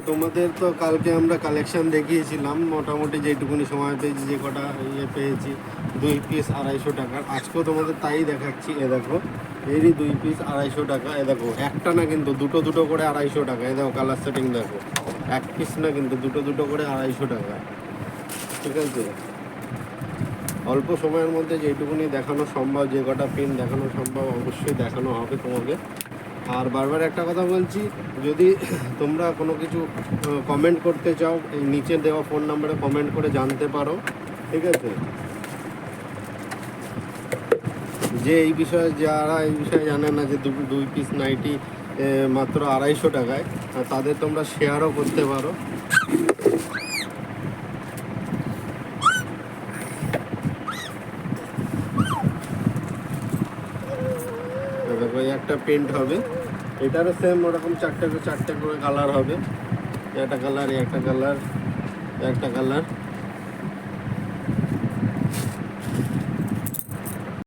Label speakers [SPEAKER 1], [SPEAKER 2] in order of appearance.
[SPEAKER 1] তোমাদের তো কালকে আমরা কালেকশন দেখিয়েছিলাম, মোটামুটি যেটুকুনি সময় পেয়েছি, যে কটা পেয়েছি 2 পিস 250 টাকার। আজকেও তোমাদের তাই দেখাচ্ছি। এ দেখো, এরই 2 পিস 250 টাকা। এ দেখো, একটা না কিন্তু দুটো দুটো করে 250 টাকা। এ দেখো কালার সেটিং দেখো, 1 পিস না কিন্তু দুটো দুটো করে 250 টাকা। ঠিক আছে, অল্প সময়ের মধ্যে যেটুকুনি দেখানো সম্ভব, যে কটা পিন দেখানো সম্ভব অবশ্যই দেখানো হবে তোমাকে। আর বারবার একটা কথা বলছি, যদি তোমরা কোনো কিছু কমেন্ট করতে চাও, এই নিচে দেওয়া ফোন নাম্বারে কমেন্ট করে জানতে পারো। ঠিক আছে, যে এই বিষয়ে, যারা এই বিষয়ে জানে না যে 2 পিস নাইটি মাত্র 250 টাকায়, তাদের তোমরা শেয়ারও করতে পারো। দেখো, এই একটা প্রিন্ট হবে, এটারও সেম ওরকম চারটে করে কালার হবে। একটা কালার, একটা কালার, একটা কালার।